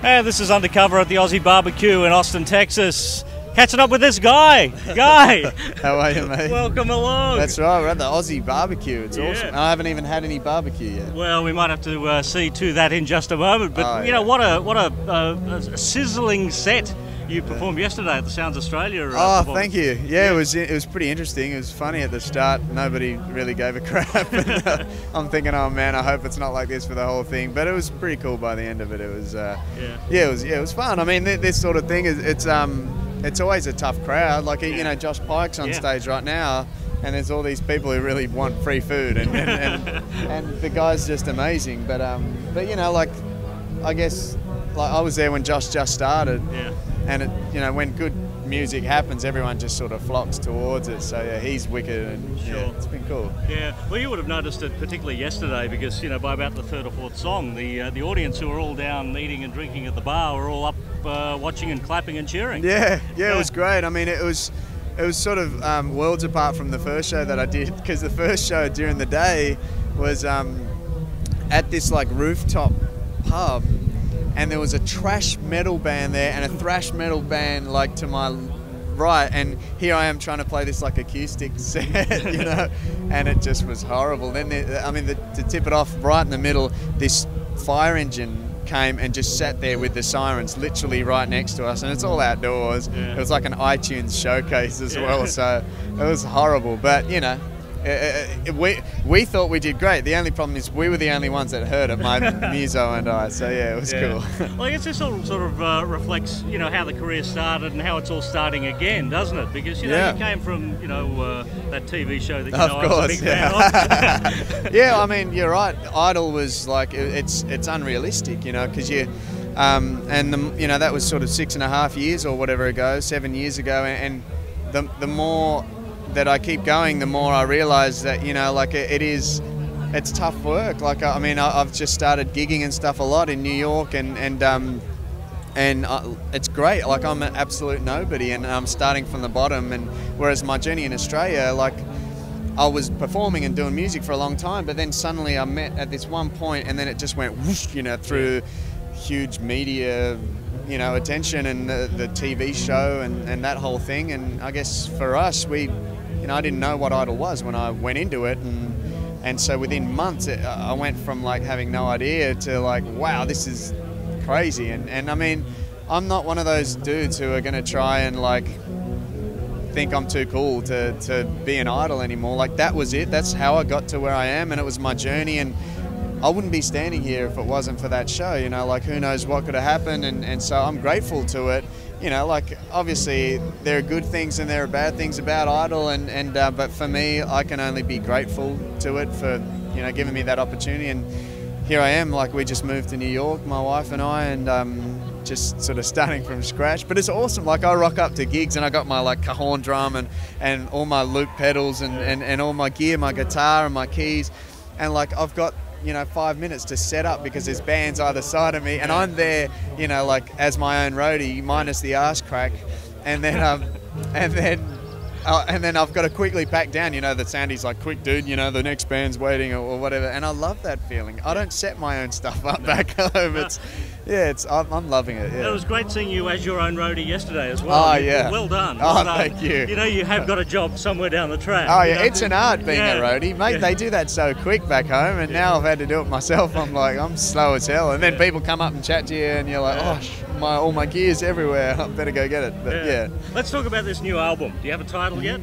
Hey, this is Undercover at the Aussie BBQ in Austin, Texas. Catching up with this guy. How are you, mate? Welcome along. That's right, we're at the Aussie BBQ. It's awesome. I haven't even had any barbecue yet. Well, we might have to see to that in just a moment. But you know, what a sizzling set you performed yesterday at the Sounds Australia. Thank you. Yeah, it was pretty interesting. It was funny at the start. Nobody really gave a crap. I'm thinking, oh man, I hope it's not like this for the whole thing. But it was pretty cool by the end of it. It was it was fun. I mean, this sort of thing it's always a tough crowd. Like you know, Josh Pike's on stage right now, and there's all these people who really want free food, and the guy's just amazing. But you know, like I guess like I was there when Josh just started. Yeah. And it, you know, when good music happens, everyone just sort of flocks towards it. So yeah, he's wicked, and it's been cool. Yeah, well, you would have noticed it particularly yesterday because you know by about the third or fourth song, the audience who were all down eating and drinking at the bar were all up watching and clapping and cheering. Yeah, it was great. I mean, it was sort of worlds apart from the first show that I did, because the first show during the day was at this like rooftop pub. And there was a thrash metal band there and a thrash metal band like to my right, and here I am trying to play this like acoustic set, you know, and it just was horrible. Then, to tip it off, right in the middle, this fire engine came and just sat there with the sirens literally right next to us, and it's all outdoors. Yeah. It was like an iTunes showcase as well, so it was horrible, but you know. We thought we did great. The only problem is we were the only ones that heard it, my muso and I. So yeah, it was cool. Well, I guess this all sort of reflects, you know, how the career started and how it's all starting again, doesn't it? Because you know you came from, you know, that TV show that you know I was a big fan of. Yeah, I mean you're right. Idol was like it's unrealistic, you know, because you. You know that was sort of 6.5 years or whatever ago, 7 years ago, and the more that I keep going, the more I realise that, you know, like it's tough work. Like I mean, I've just started gigging and stuff a lot in New York, and it's great. Like I'm an absolute nobody, and I'm starting from the bottom. And whereas my journey in Australia, like I was performing and doing music for a long time, but then suddenly I met at this one point, and then it just went whoosh, you know, through huge media, you know, attention and the TV show and that whole thing. And I guess for us, you know, I didn't know what Idol was when I went into it, and so within months I went from like having no idea to like, wow, this is crazy. And I mean, I'm not one of those dudes who are going to try and like think I'm too cool to be an idol anymore. Like that was it. That's how I got to where I am, and it was my journey, and I wouldn't be standing here if it wasn't for that show, you know, like who knows what could have happened, and so I'm grateful to it. You know, like obviously there are good things and there are bad things about Idol, but for me, I can only be grateful to it for, you know, giving me that opportunity. And here I am, like we just moved to New York, my wife and I, and just sort of starting from scratch. But it's awesome. Like I rock up to gigs and I got my like cajon drum and all my loop pedals and all my gear, my guitar and my keys, and like I've got, you know, 5 minutes to set up because there's bands either side of me, and I'm there, you know, like as my own roadie minus the arse crack, and then I've got to quickly pack down. You know, the soundie's like, quick dude, you know, the next band's waiting or whatever, and I love that feeling. I don't set my own stuff up back home. I'm loving it. Yeah. It was great seeing you as your own roadie yesterday as well. Oh yeah. Well done. Well done. Thank you. You know, you have got a job somewhere down the track. Oh yeah, you know? it's an art being a roadie, mate. They do that so quick back home, and now I've had to do it myself. I'm like, I'm slow as hell, and then people come up and chat to you, and you're like, all my gear's everywhere. I better go get it. But yeah. Let's talk about this new album. Do you have a title yet?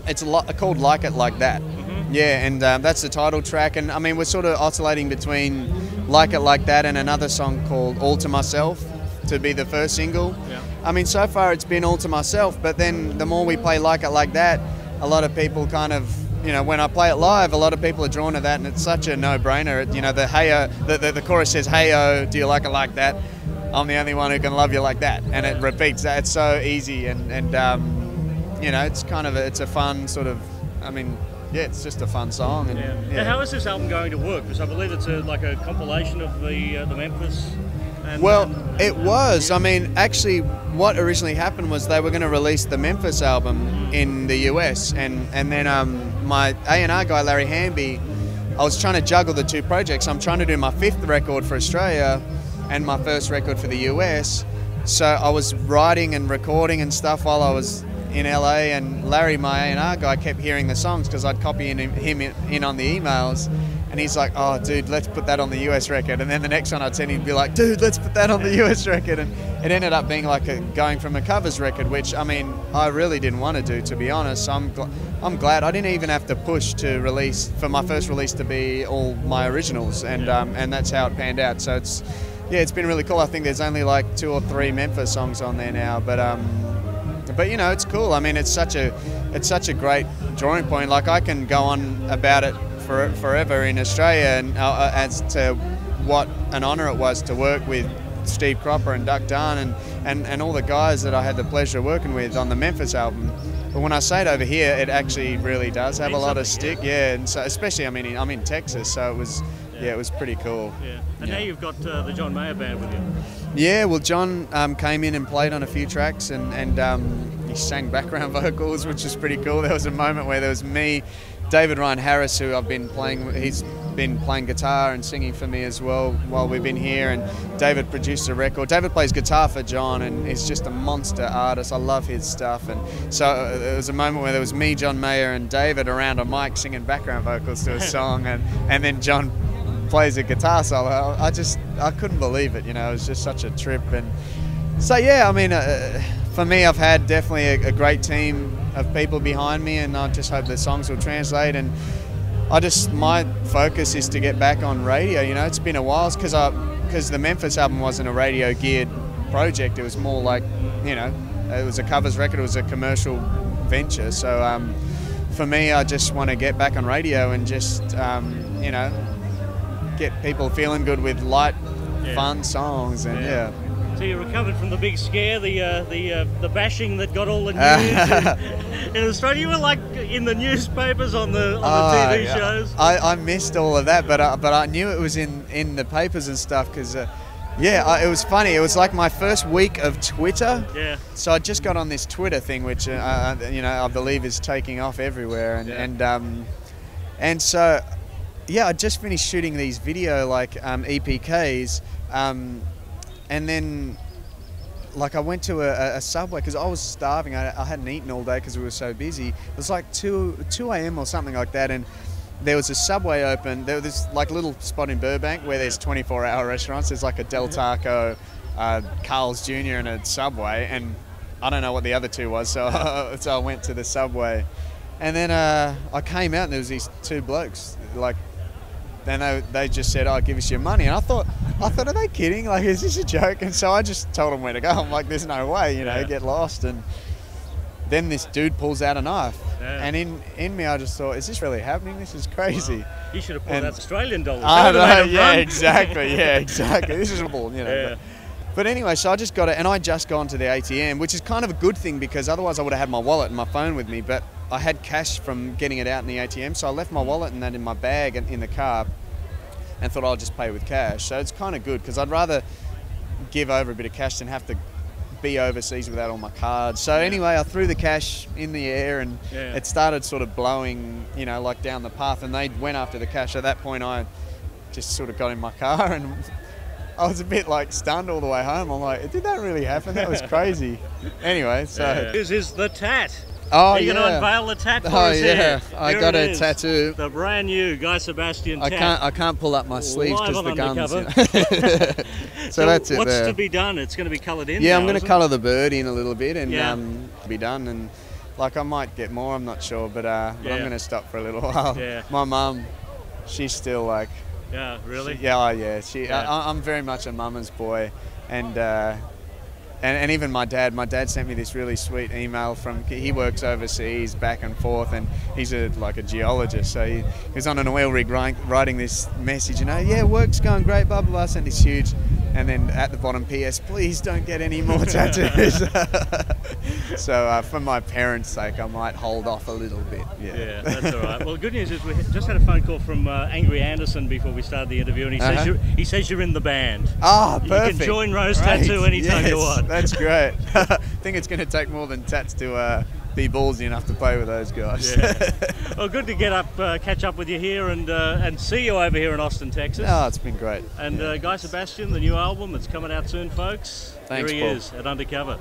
It's called Like It Like That. Yeah, and that's the title track, and I mean we're sort of oscillating between Like It Like That and another song called All To Myself to be the first single. Yeah. I mean so far it's been All To Myself, but then the more we play Like It Like That, a lot of people kind of, you know, when I play it live, a lot of people are drawn to that, and it's such a no-brainer. You know, the hey-oh, the chorus says, hey-oh, do you like it like that? I'm the only one who can love you like that, and it repeats that. It's so easy, and you know, it's kind of it's a fun sort of, I mean, yeah, it's just a fun song. And, Now, how is this album going to work? Because I believe it's like a compilation of the Memphis. It was. I mean, actually, what originally happened was they were going to release the Memphis album in the US, and then my A&R guy, Larry Hamby, I was trying to juggle the two projects. I'm trying to do my 5th record for Australia, and my first record for the US. So I was writing and recording and stuff while I was in LA, and Larry, my A&R guy, kept hearing the songs because I'd copy him in on the emails, and he's like, oh dude, let's put that on the US record. And then the next one I'd send, he'd be like, dude, let's put that on the US record. And it ended up being like going from a covers record, which I mean I really didn't want to do, to be honest. So I'm glad I didn't even have to push to release, for my first release to be all my originals, and that's how it panned out. So it's been really cool. I think there's only like 2 or 3 Memphis songs on there now, but you know, it's cool. I mean, it's such a great drawing point. Like, I can go on about it forever in Australia, and as to what an honour it was to work with Steve Cropper and Duck Dunn and all the guys that I had the pleasure of working with on the Memphis album. But when I say it over here, it actually really does have a lot of stick. Yeah, and so especially, I mean, I'm in Texas, so it was pretty cool. Yeah, and now you've got the John Mayer band with you. Yeah, well, John came in and played on a few tracks, and he sang background vocals, which is pretty cool. There was a moment where there was me, David Ryan Harris, who I've been playing with. He's been playing guitar and singing for me as well while we've been here, and David produced a record. David plays guitar for John, and he's just a monster artist. I love his stuff. And so there was a moment where there was me, John Mayer, and David around a mic singing background vocals to a song, and then John plays a guitar solo. I couldn't believe it, you know. It was just such a trip. And so yeah, I mean, for me, I've had definitely a great team of people behind me, and I just hope the songs will translate. And my focus is to get back on radio. You know, it's been a while because the Memphis album wasn't a radio geared project. It was more like, you know, it was a covers record. It was a commercial venture. So for me, I just want to get back on radio and just you know, get people feeling good with light, fun songs. And So you recovered from the big scare, the bashing that got all the news in Australia. You were like in the newspapers on the TV shows. I missed all of that, but I knew it was in the papers and stuff, because it was funny. It was like my first week of Twitter. Yeah. So I just got on this Twitter thing, which you know, I believe is taking off everywhere, and so yeah, I just finished shooting these video EPKs. And then, like, I went to a Subway because I was starving. I hadn't eaten all day because we were so busy. It was like 2 a.m. or something like that, and there was a Subway open. There was this like little spot in Burbank where there's 24-hour restaurants. There's like a Del Taco, Carl's Jr. and a Subway, and I don't know what the other two was. So I went to the Subway, and then I came out and there was these 2 blokes like. And they just said, "Oh, give us your money." And I thought, are they kidding? Like, is this a joke? And so I just told them where to go. I'm like, there's no way, you know, get lost. And then this dude pulls out a knife. Yeah. And in me, I just thought, is this really happening? This is crazy. Wow. You should have pulled out Australian dollars. I know, yeah, exactly. Yeah, exactly. This is a ball, you know. Yeah. But anyway, so I just got it, and I just gone to the ATM, which is kind of a good thing because otherwise I would have had my wallet and my phone with me. But I had cash from getting it out in the ATM, so I left my wallet and that in my bag and in the car, and thought I'll just pay with cash. So it's kind of good because I'd rather give over a bit of cash than have to be overseas without all my cards. So anyway, I threw the cash in the air, and it started sort of blowing, you know, like down the path, and they went after the cash. At that point, I just sort of got in my car, and I was a bit like stunned all the way home. I'm like, did that really happen? That was crazy. Anyway, so this is the tat. Oh, You're going to unveil the tat for us here. I got a tattoo. The brand new Guy Sebastian tat. I can't pull up my sleeves because the guns. So that's it. What's there. to be done? It's going to be coloured in. Yeah, now, I'm going to colour the bird in a little bit and be done. And like I might get more. I'm not sure, but I'm going to stop for a little while. Yeah. My mum, she's still like. Yeah, really. I'm very much a mama's boy, and even my dad sent me this really sweet email he works overseas back and forth, and he's a geologist, so he was on an oil rig writing this message, you know, work's going great, blah, blah, blah, sent this huge, and then at the bottom, P.S., please don't get any more tattoos. So for my parents' sake, I might hold off a little bit. Yeah, that's all right. Well, good news is we just had a phone call from Angry Anderson before we started the interview, and he says you're in the band. Ah, perfect. You can join Rose Tattoo anytime you want. That's great. I think it's going to take more than tats to be ballsy enough to play with those guys. Yeah. Well, good to catch up with you here and see you over here in Austin, Texas. Oh, it's been great. And Guy Sebastian, the new album, it's coming out soon, folks. Thanks, Here he Paul. is at Undercover.